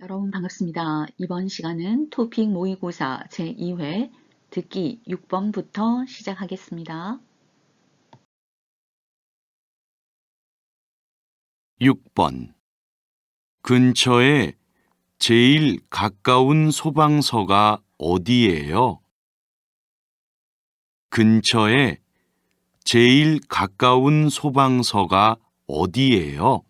여러분 반갑습니다. 이번 시간은 토픽 모의고사 제2회 듣기 6번부터 시작하겠습니다. 6번. 근처에 제일 가까운 소방서가 어디예요? 근처에 제일 가까운 소방서가 어디예요?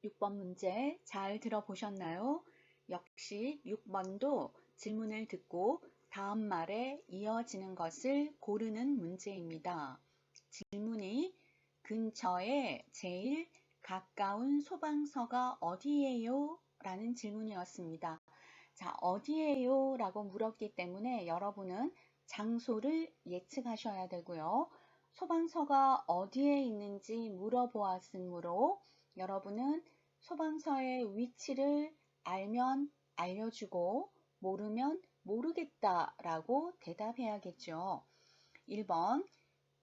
6번 문제 잘 들어보셨나요? 역시 6번도 질문을 듣고 다음 말에 이어지는 것을 고르는 문제입니다. 질문이 근처에 제일 가까운 소방서가 어디예요? 라는 질문이었습니다. 자, 어디예요? 라고 물었기 때문에 여러분은 장소를 예측하셔야 되고요. 소방서가 어디에 있는지 물어보았으므로 여러분은 소방서의 위치를 알면 알려주고 모르면 모르겠다 라고 대답해야겠죠. 1번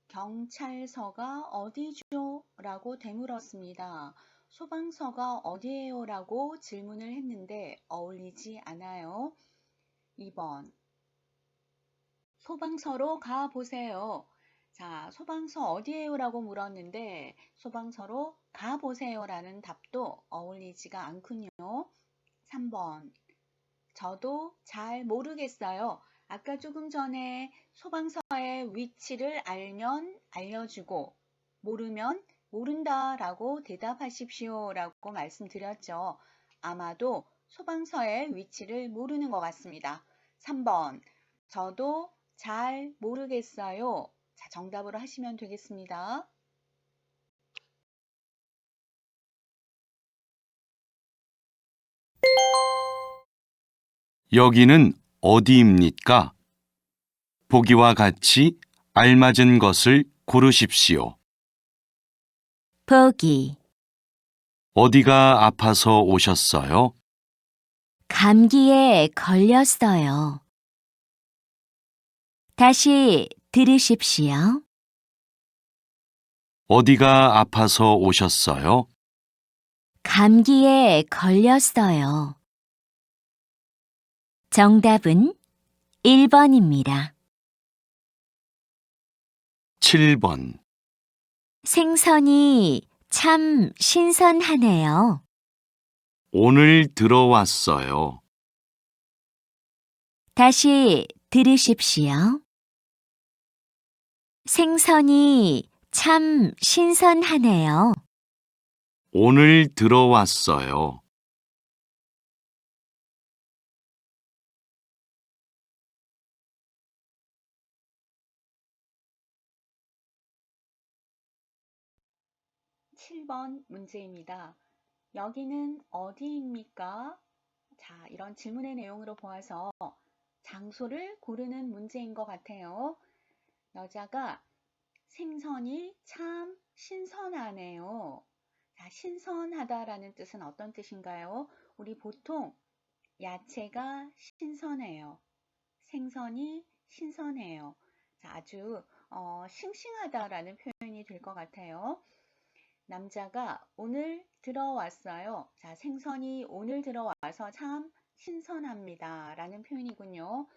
경찰서가 어디죠? 라고 되물었습니다. 소방서가 어디예요? 라고 질문을 했는데 어울리지 않아요. 2번 소방서로 가보세요. 자, 소방서 어디예요? 라고 물었는데 소방서로 가보세요 라는 답도 어울리지가 않군요. 3번 저도 잘 모르겠어요. 아까 조금 전에 소방서의 위치를 알면 알려주고 모르면 모른다 라고 대답하십시오 라고 말씀드렸죠. 아마도 소방서의 위치를 모르는 것 같습니다. 3번 저도 잘 모르겠어요. 자, 정답으로 하시면 되겠습니다. 여기는 어디입니까? 보기와 같이 알맞은 것을 고르십시오. 보기. 어디가 아파서 오셨어요? 감기에 걸렸어요. 다시 들으십시오. 어디가 아파서 오셨어요? 감기에 걸렸어요. 정답은 1번입니다. 7번. 생선이 참 신선하네요. 오늘 들어왔어요. 다시 들으십시오. 생선이 참 신선하네요. 오늘 들어왔어요. 7번 문제입니다. 여기는 어디입니까? 자, 이런 질문의 내용으로 보아서 장소를 고르는 문제인 것 같아요. 여자가 생선이 참 신선하네요. 자, 신선하다라는 뜻은 어떤 뜻인가요? 우리 보통 야채가 신선해요. 생선이 신선해요. 자, 아주 싱싱하다라는 표현이 될 것 같아요. 남자가 오늘 들어왔어요. 자, 생선이 오늘 들어와서 참 신선합니다. 라는 표현이군요.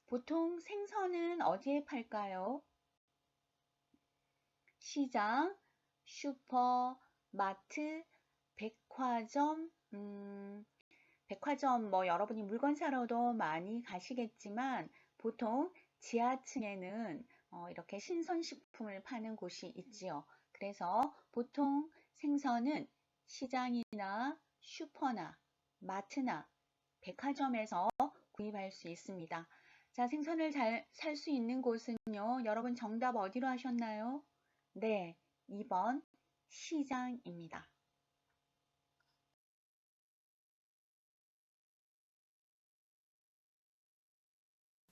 보통 생선은 어디에 팔까요? 시장, 슈퍼, 마트, 백화점, 백화점 여러분이 물건 사러도 많이 가시겠지만 보통 지하층에는 이렇게 신선식품을 파는 곳이 있지요. 그래서 보통 생선은 시장이나 슈퍼나 마트나 백화점에서 구입할 수 있습니다. 자, 생선을 잘 살 수 있는 곳은요. 여러분 정답 어디로 하셨나요? 네, 2번 시장입니다.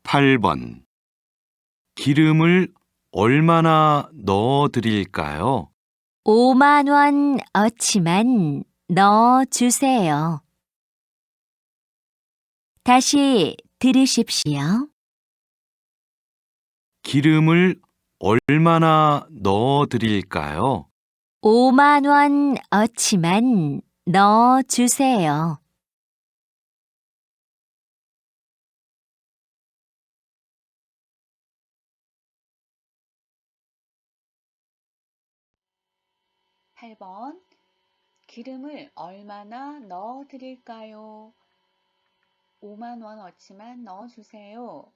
8번. 기름을 얼마나 넣어 드릴까요? 5만 원 어치만 넣어주세요. 다시 들으십시오. 기름을 얼마나 넣어 드릴까요? 5만 원어치만 넣어 주세요. 팔 번 기름을 얼마나 넣어 드릴까요? 5만 원어치만 넣어주세요.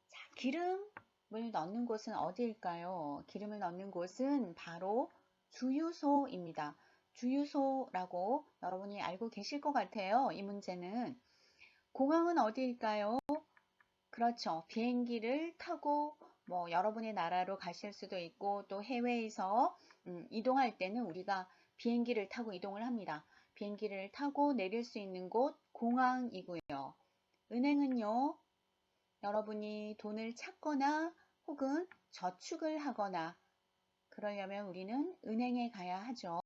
자, 기름을 넣는 곳은 어디일까요? 기름을 넣는 곳은 바로 주유소입니다. 주유소라고 여러분이 알고 계실 것 같아요. 이 문제는. 공항은 어디일까요? 그렇죠. 비행기를 타고 여러분의 나라로 가실 수도 있고 또 해외에서 이동할 때는 우리가 비행기를 타고 이동을 합니다. 비행기를 타고 내릴 수 있는 곳 공항이고요. 은행은요. 여러분이 돈을 찾거나 혹은 저축을 하거나 그러려면 우리는 은행에 가야 하죠.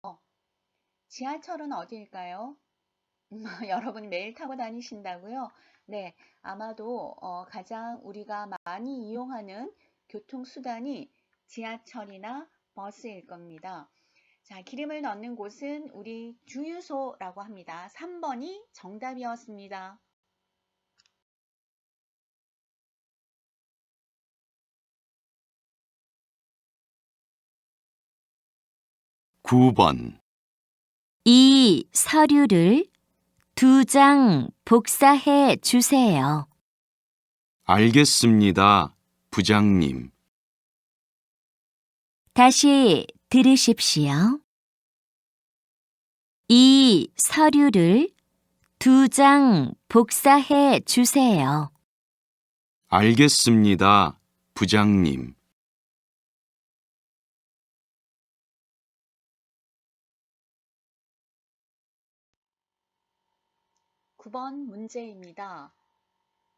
지하철은 어디일까요? 여러분이 매일 타고 다니신다고요? 네, 아마도 가장 우리가 많이 이용하는 교통수단이 지하철이나 버스일 겁니다. 자, 기름을 넣는 곳은 우리 주유소라고 합니다. 3번이 정답이었습니다. 9번. 이 서류를 2장 복사해 주세요. 알겠습니다, 부장님. 다시 들으십시오. 이 서류를 2장 복사해 주세요. 알겠습니다, 부장님. 9번 문제입니다.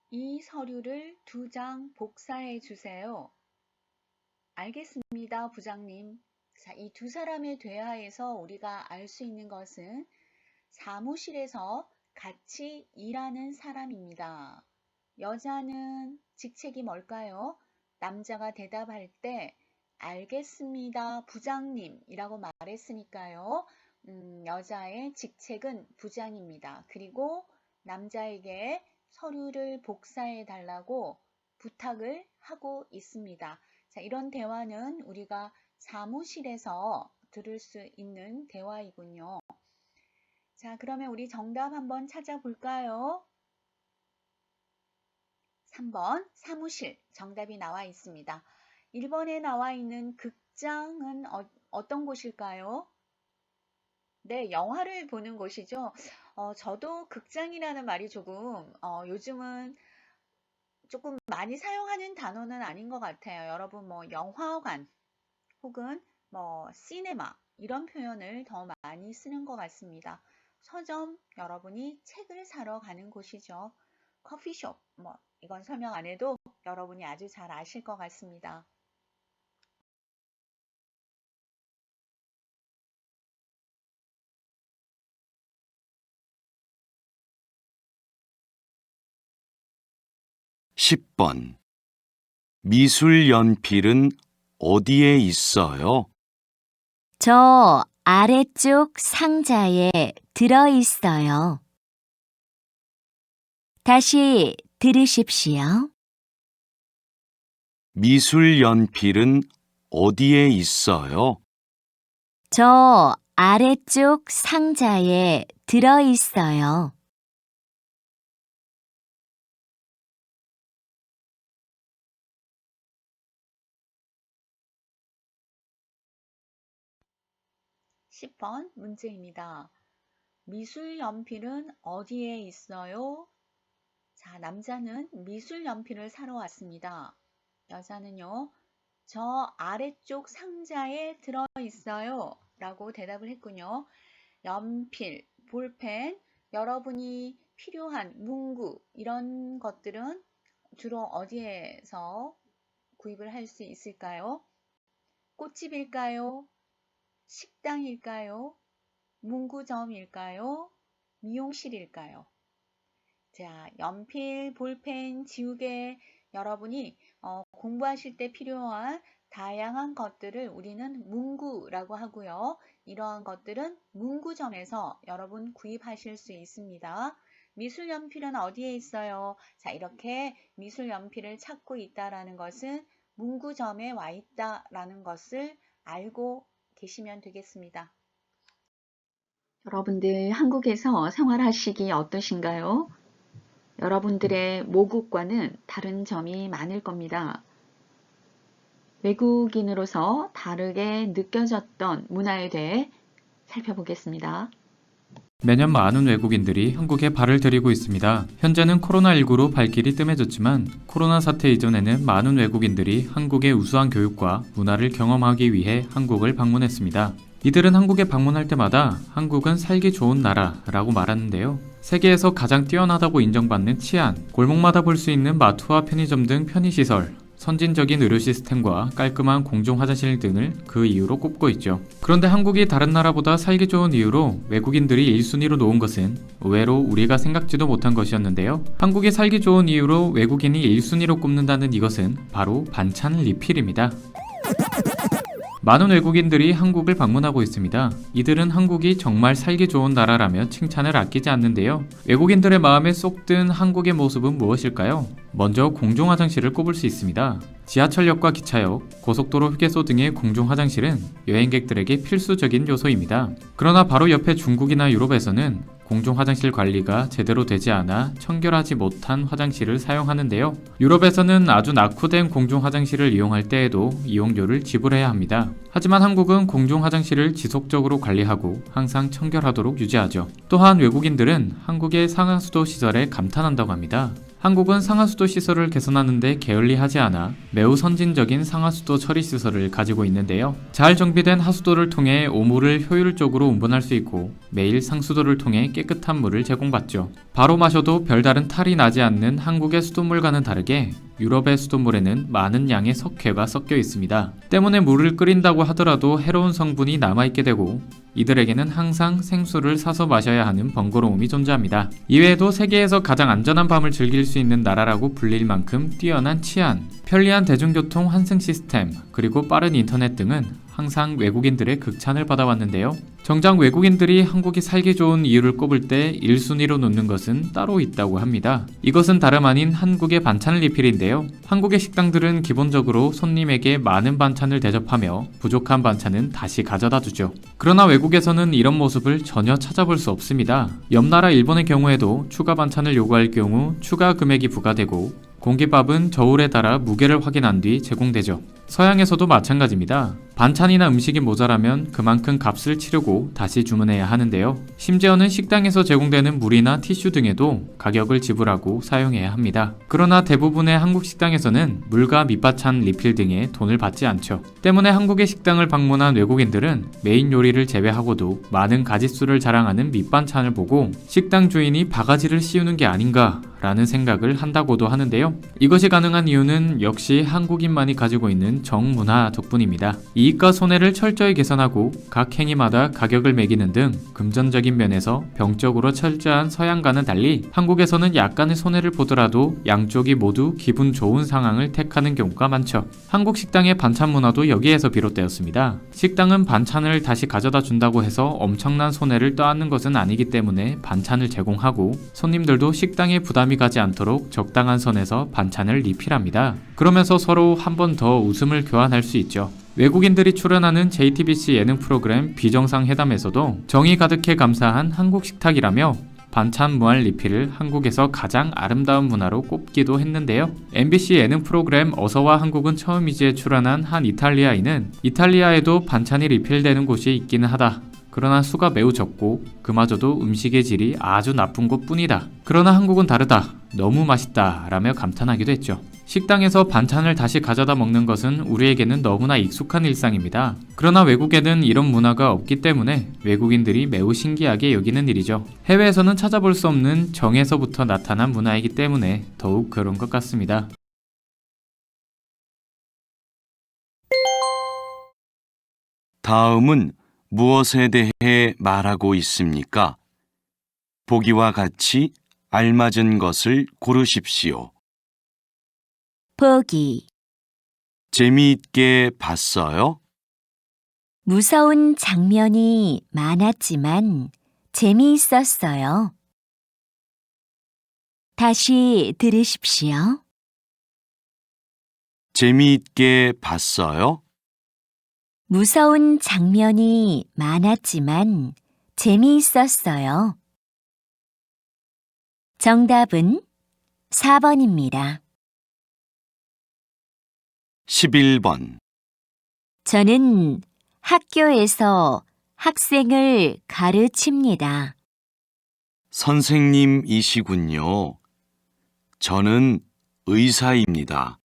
이 서류를 2장 복사해 주세요. 알겠습니다, 부장님. 자, 이 두 사람의 대화에서 우리가 알 수 있는 것은 사무실에서 같이 일하는 사람입니다. 여자는 직책이 뭘까요? 남자가 대답할 때 알겠습니다, 부장님이라고 말했으니까요. 여자의 직책은 부장입니다. 그리고 남자에게 서류를 복사해 달라고 부탁을 하고 있습니다. 자, 이런 대화는 우리가 사무실에서 들을 수 있는 대화이군요. 자, 그러면 우리 정답 한번 찾아볼까요? 3번 사무실 정답이 나와 있습니다. 1번에 나와 있는 극장은 어떤 곳일까요? 네, 영화를 보는 곳이죠. 저도 극장이라는 말이 조금 요즘은 조금 많이 사용하는 단어는 아닌 것 같아요. 여러분 영화관 혹은 시네마 이런 표현을 더 많이 쓰는 것 같습니다. 서점 여러분이 책을 사러 가는 곳이죠. 커피숍 이건 설명 안 해도 여러분이 아주 잘 아실 것 같습니다. 10번. 미술 연필은 어디에 있어요? 저 아래쪽 상자에 들어 있어요. 다시 들으십시오. 미술 연필은 어디에 있어요? 저 아래쪽 상자에 들어 있어요. 10번 문제입니다. 미술 연필은 어디에 있어요? 자, 남자는 미술 연필을 사러 왔습니다. 여자는요, 저 아래쪽 상자에 들어 있어요. 라고 대답을 했군요. 연필, 볼펜, 여러분이 필요한 문구, 이런 것들은 주로 어디에서 구입을 할 수 있을까요? 꽃집일까요? 식당일까요? 문구점일까요? 미용실일까요? 자, 연필, 볼펜, 지우개 여러분이 공부하실 때 필요한 다양한 것들을 우리는 문구라고 하고요. 이러한 것들은 문구점에서 여러분 구입하실 수 있습니다. 미술 연필은 어디에 있어요? 자, 이렇게 미술 연필을 찾고 있다라는 것은 문구점에 와 있다라는 것을 알고 계시면 되겠습니다. 여러분들 한국에서 생활하시기 어떠신가요? 여러분들의 모국과는 다른 점이 많을 겁니다. 외국인으로서 다르게 느껴졌던 문화에 대해 살펴보겠습니다. 매년 많은 외국인들이 한국에 발을 들이고 있습니다. 현재는 코로나19로 발길이 뜸해졌지만 코로나 사태 이전에는 많은 외국인들이 한국의 우수한 교육과 문화를 경험하기 위해 한국을 방문했습니다. 이들은 한국에 방문할 때마다 한국은 살기 좋은 나라라고 말하는데요. 세계에서 가장 뛰어나다고 인정받는 치안, 골목마다 볼 수 있는 마트와 편의점 등 편의시설, 선진적인 의료 시스템과 깔끔한 공중 화장실 등을 그 이유로 꼽고 있죠. 그런데 한국이 다른 나라보다 살기 좋은 이유로 외국인들이 1순위로 놓은 것은 의외로 우리가 생각지도 못한 것이었는데요. 한국이 살기 좋은 이유로 외국인이 1순위로 꼽는다는 이것은 바로 반찬 리필입니다. 많은 외국인들이 한국을 방문하고 있습니다. 이들은 한국이 정말 살기 좋은 나라라며 칭찬을 아끼지 않는데요. 외국인들의 마음에 쏙 든 한국의 모습은 무엇일까요? 먼저 공중화장실을 꼽을 수 있습니다. 지하철역과 기차역, 고속도로 휴게소 등의 공중화장실은 여행객들에게 필수적인 요소입니다. 그러나 바로 옆에 중국이나 유럽에서는 공중화장실 관리가 제대로 되지 않아 청결하지 못한 화장실을 사용하는데요. 유럽에서는 아주 낙후된 공중화장실을 이용할 때에도 이용료를 지불해야 합니다. 하지만 한국은 공중화장실을 지속적으로 관리하고 항상 청결하도록 유지하죠. 또한 외국인들은 한국의 상하수도 시설에 감탄한다고 합니다. 한국은 상하수도 시설을 개선하는데 게을리하지 않아 매우 선진적인 상하수도 처리 시설을 가지고 있는데요. 잘 정비된 하수도를 통해 오물을 효율적으로 운반할 수 있고 매일 상수도를 통해 깨끗한 물을 제공받죠. 바로 마셔도 별다른 탈이 나지 않는 한국의 수돗물과는 다르게 유럽의 수돗물에는 많은 양의 석회가 섞여 있습니다. 때문에 물을 끓인다고 하더라도 해로운 성분이 남아있게 되고 이들에게는 항상 생수를 사서 마셔야 하는 번거로움이 존재합니다. 이외에도 세계에서 가장 안전한 밤을 즐길 수 있는 나라라고 불릴 만큼 뛰어난 치안, 편리한 대중교통 환승 시스템, 그리고 빠른 인터넷 등은 항상 외국인들의 극찬을 받아왔는데요. 정작 외국인들이 한국이 살기 좋은 이유를 꼽을 때 1순위로 놓는 것은 따로 있다고 합니다. 이것은 다름 아닌 한국의 반찬 리필인데요. 한국의 식당들은 기본적으로 손님에게 많은 반찬을 대접하며 부족한 반찬은 다시 가져다 주죠. 그러나 외국에서는 이런 모습을 전혀 찾아볼 수 없습니다. 옆 나라 일본의 경우에도 추가 반찬을 요구할 경우 추가 금액이 부과되고 공깃밥은 저울에 달아 무게를 확인한 뒤 제공되죠. 서양에서도 마찬가지입니다. 반찬이나 음식이 모자라면 그만큼 값을 치르고 다시 주문해야 하는데요. 심지어는 식당에서 제공되는 물이나 티슈 등에도 가격을 지불하고 사용해야 합니다. 그러나 대부분의 한국 식당에서는 물과 밑반찬 리필 등에 돈을 받지 않죠. 때문에 한국의 식당을 방문한 외국인들은 메인 요리를 제외하고도 많은 가짓수를 자랑하는 밑반찬을 보고 식당 주인이 바가지를 씌우는 게 아닌가 라는 생각을 한다고도 하는데요. 이것이 가능한 이유는 역시 한국인만이 가지고 있는 정문화 덕분입니다. 이익과 손해를 철저히 계산하고 각 행위마다 가격을 매기는 등 금전적인 면에서 병적으로 철저한 서양과는 달리 한국에서는 약간의 손해를 보더라도 양쪽이 모두 기분 좋은 상황을 택하는 경우가 많죠. 한국 식당의 반찬 문화도 여기에서 비롯되었습니다. 식당은 반찬을 다시 가져다 준다고 해서 엄청난 손해를 떠안는 것은 아니기 때문에 반찬을 제공하고 손님들도 식당에 부담이 가지 않도록 적당한 선에서 반찬을 리필합니다. 그러면서 서로 한 번 더 웃음을 교환할 수 있죠. 외국인들이 출연하는 JTBC 예능 프로그램 비정상회담에서도 정이 가득해 감사한 한국 식탁이라며 반찬 무한 리필을 한국에서 가장 아름다운 문화로 꼽기도 했는데요. MBC 예능 프로그램 어서와 한국은 처음이지에 출연한 한 이탈리아인은 이탈리아에도 반찬이 리필되는 곳이 있기는 하다. 그러나 수가 매우 적고 그마저도 음식의 질이 아주 나쁜 것 뿐이다. 그러나 한국은 다르다. 너무 맛있다. 라며 감탄하기도 했죠. 식당에서 반찬을 다시 가져다 먹는 것은 우리에게는 너무나 익숙한 일상입니다. 그러나 외국에는 이런 문화가 없기 때문에 외국인들이 매우 신기하게 여기는 일이죠. 해외에서는 찾아볼 수 없는 정에서부터 나타난 문화이기 때문에 더욱 그런 것 같습니다. 다음은 무엇에 대해 말하고 있습니까? 보기와 같이 알맞은 것을 고르십시오. 보기 재미있게 봤어요? 무서운 장면이 많았지만 재미있었어요. 다시 들으십시오. 재미있게 봤어요? 무서운 장면이 많았지만 재미있었어요. 정답은 4번입니다. 11번. 저는 학교에서 학생을 가르칩니다. 선생님이시군요. 저는 의사입니다.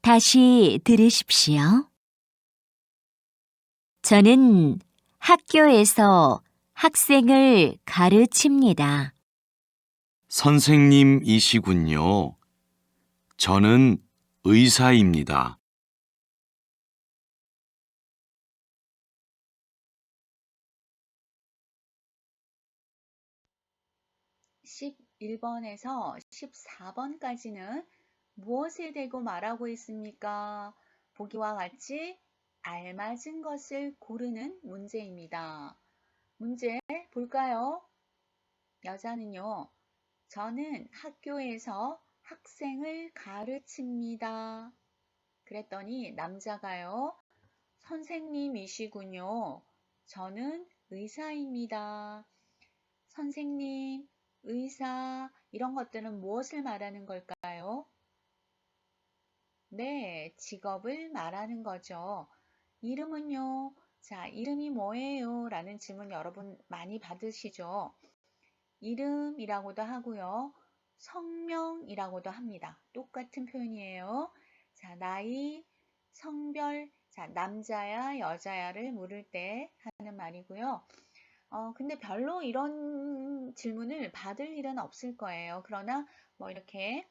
다시 들으십시오. 저는 학교에서 학생을 가르칩니다. 선생님이시군요. 저는 의사입니다. 11번에서 14번까지는 무엇에 대고 말하고 있습니까? 보기와 같이 알맞은 것을 고르는 문제입니다. 문제 볼까요? 여자는요, 저는 학교에서 학생을 가르칩니다. 그랬더니 남자가요, 선생님이시군요. 저는 의사입니다. 선생님, 의사, 이런 것들은 무엇을 말하는 걸까요? 네, 직업을 말하는 거죠. 이름은요? 자, 이름이 뭐예요? 라는 질문 여러분 많이 받으시죠? 이름이라고도 하고요. 성명이라고도 합니다. 똑같은 표현이에요. 자, 나이, 성별, 자, 남자야, 여자야를 물을 때 하는 말이고요. 근데 별로 이런 질문을 받을 일은 없을 거예요. 그러나 뭐 이렇게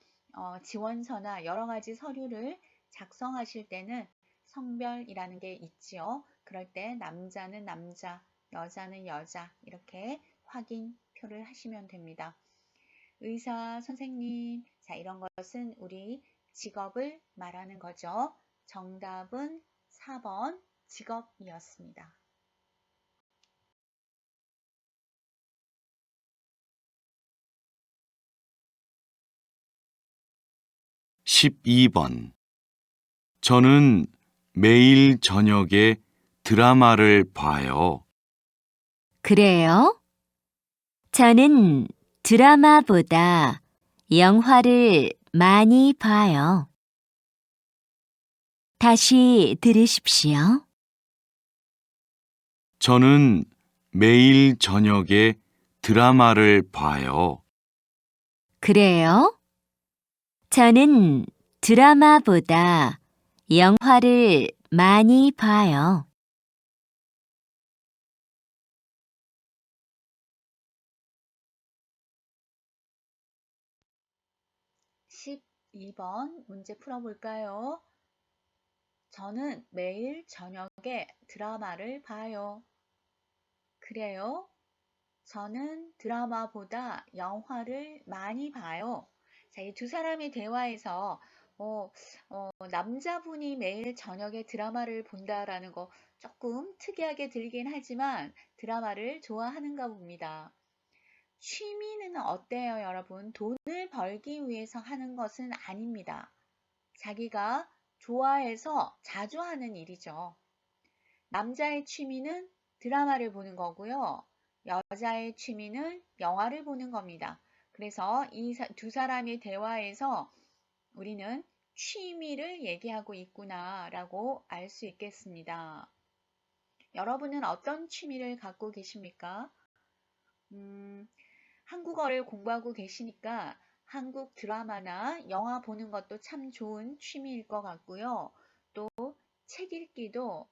지원서나 여러 가지 서류를 작성하실 때는 성별이라는 게 있지요. 그럴 때 남자는 남자, 여자는 여자 이렇게 확인표를 하시면 됩니다. 의사, 선생님, 자, 이런 것은 우리 직업을 말하는 거죠. 정답은 4번 직업이었습니다. 12번. 저는 매일 저녁에 드라마를 봐요. 그래요? 저는 드라마보다 영화를 많이 봐요. 다시 들으십시오. 저는 매일 저녁에 드라마를 봐요. 그래요? 저는 드라마보다 영화를 많이 봐요. 12번 문제 풀어볼까요? 저는 매일 저녁에 드라마를 봐요. 그래요? 저는 드라마보다 영화를 많이 봐요. 자, 이 두 사람의 대화에서 남자분이 매일 저녁에 드라마를 본다라는 거 조금 특이하게 들리긴 하지만 드라마를 좋아하는가 봅니다. 취미는 어때요, 여러분? 돈을 벌기 위해서 하는 것은 아닙니다. 자기가 좋아해서 자주 하는 일이죠. 남자의 취미는 드라마를 보는 거고요. 여자의 취미는 영화를 보는 겁니다. 그래서 이 두 사람의 대화에서 우리는 취미를 얘기하고 있구나라고 알 수 있겠습니다. 여러분은 어떤 취미를 갖고 계십니까? 한국어를 공부하고 계시니까 한국 드라마나 영화 보는 것도 참 좋은 취미일 것 같고요. 또 책 읽기도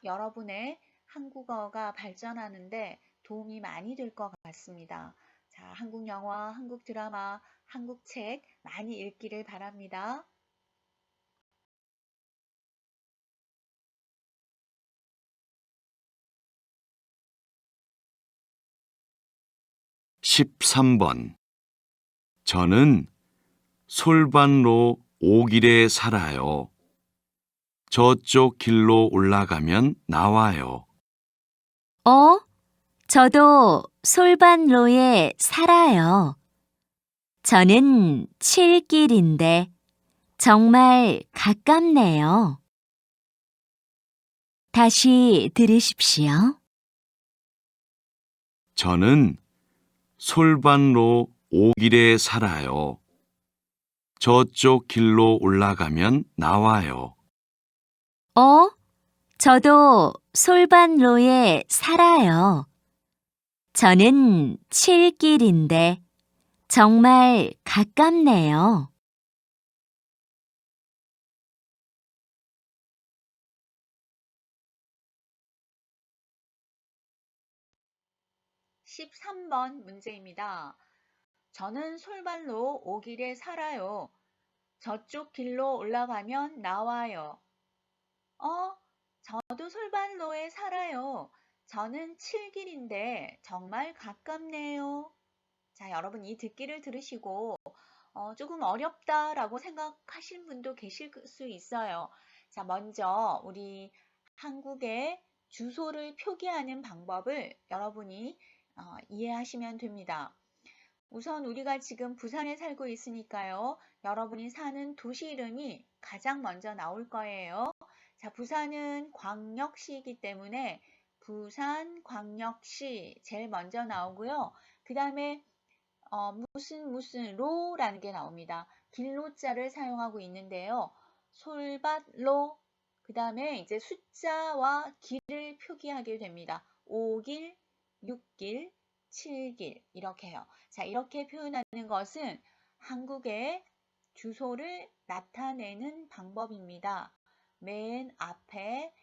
여러분의 한국어가 발전하는데 도움이 많이 될 것 같습니다. 자, 한국 영화, 한국 드라마, 한국 책 많이 읽기를 바랍니다. 13번. 저는 솔반로 오길에 살아요. 저쪽 길로 올라가면 나와요. 저도 솔반로에 살아요. 저는 7길인데 정말 가깝네요. 다시 들으십시오. 저는 솔반로 오길에 살아요. 저쪽 길로 올라가면 나와요. 저도 솔반로에 살아요. 저는 7길인데 정말 가깝네요. 십삼 번 문제입니다. 저는 솔발로 오길에 살아요. 저쪽 길로 올라가면 나와요. 저도 솔발로에 살아요. 저는 7길인데 정말 가깝네요. 자, 여러분 이 듣기를 들으시고 조금 어렵다라고 생각하시는 분도 계실 수 있어요. 자, 먼저 우리 한국의 주소를 표기하는 방법을 여러분이 이해하시면 됩니다. 우선 우리가 지금 부산에 살고 있으니까요. 여러분이 사는 도시 이름이 가장 먼저 나올 거예요. 자, 부산은 광역시이기 때문에 부산광역시 제일 먼저 나오고요. 그 다음에 무슨 로라는 게 나옵니다. 길로자를 사용하고 있는데요. 솔밭로, 그 다음에 이제 숫자와 길을 표기하게 됩니다. 5길, 6길, 7길 이렇게 해요. 자, 이렇게 표현하는 것은 한국의 주소를 나타내는 방법입니다. 맨 앞에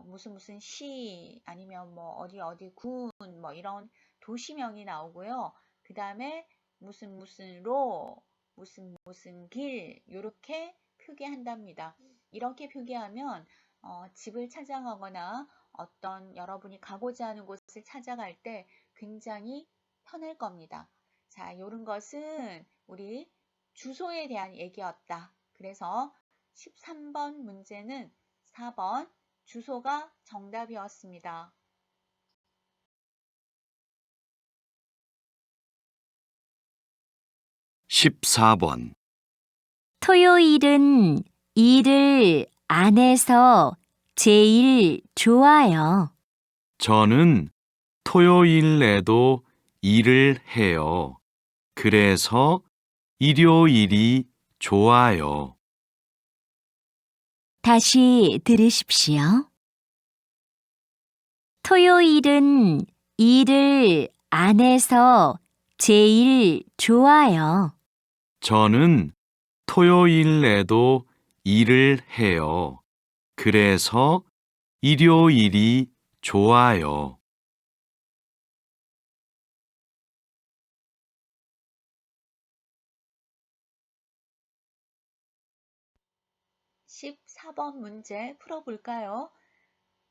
무슨 시 아니면 뭐 어디 군 뭐 이런 도시명이 나오고요. 그 다음에 무슨 로, 무슨 길 이렇게 표기한답니다. 이렇게 표기하면 집을 찾아가거나 어떤 여러분이 가고자 하는 곳을 찾아갈 때 굉장히 편할 겁니다. 자, 이런 것은 우리 주소에 대한 얘기였다. 그래서 13번 문제는 4번 주소가 정답이었습니다. 14번. 토요일은 일을 안 해서 제일 좋아요. 저는 토요일에도 일을 해요. 그래서 일요일이 좋아요. 다시 들으십시오. 토요일은 일을 안 해서 제일 좋아요. 저는 토요일에도 일을 해요. 그래서 일요일이 좋아요. 14번 문제 풀어볼까요?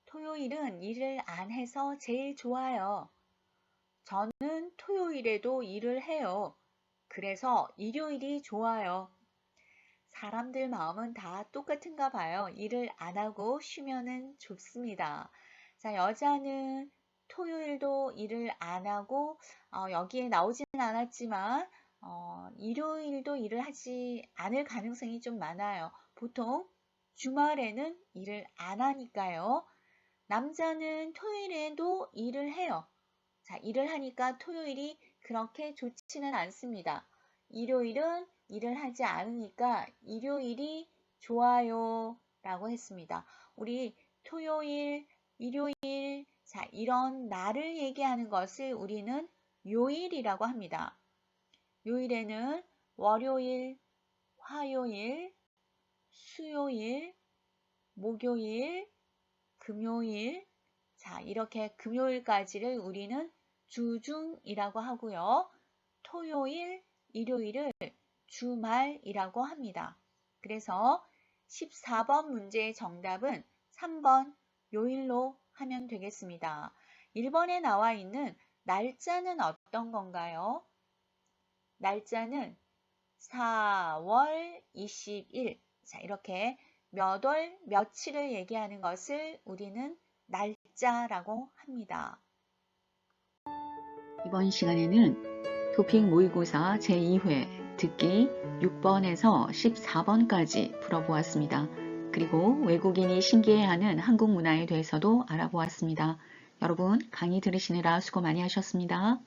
토요일은 일을 안 해서 제일 좋아요. 저는 토요일에도 일을 해요. 그래서 일요일이 좋아요. 사람들 마음은 다 똑같은가 봐요. 일을 안 하고 쉬면은 좋습니다. 자, 여자는 토요일도 일을 안 하고 여기에 나오지는 않았지만 일요일도 일을 하지 않을 가능성이 좀 많아요. 보통 주말에는 일을 안 하니까요. 남자는 토요일에도 일을 해요. 자, 일을 하니까 토요일이 그렇게 좋지는 않습니다. 일요일은 일을 하지 않으니까 일요일이 좋아요 라고 했습니다. 우리 토요일, 일요일, 자, 이런 날을 얘기하는 것을 우리는 요일이라고 합니다. 요일에는 월요일, 화요일, 수요일, 목요일, 금요일, 자, 이렇게 금요일까지를 우리는 주중이라고 하고요. 토요일, 일요일을 주말이라고 합니다. 그래서 14번 문제의 정답은 3번 요일로 하면 되겠습니다. 1번에 나와 있는 날짜는 어떤 건가요? 날짜는 4월 20일. 자, 이렇게 몇 월, 며칠을 얘기하는 것을 우리는 날짜라고 합니다. 이번 시간에는 토픽 모의고사 제2회 듣기 6번에서 14번까지 풀어보았습니다. 그리고 외국인이 신기해하는 한국 문화에 대해서도 알아보았습니다. 여러분, 강의 들으시느라 수고 많이 하셨습니다.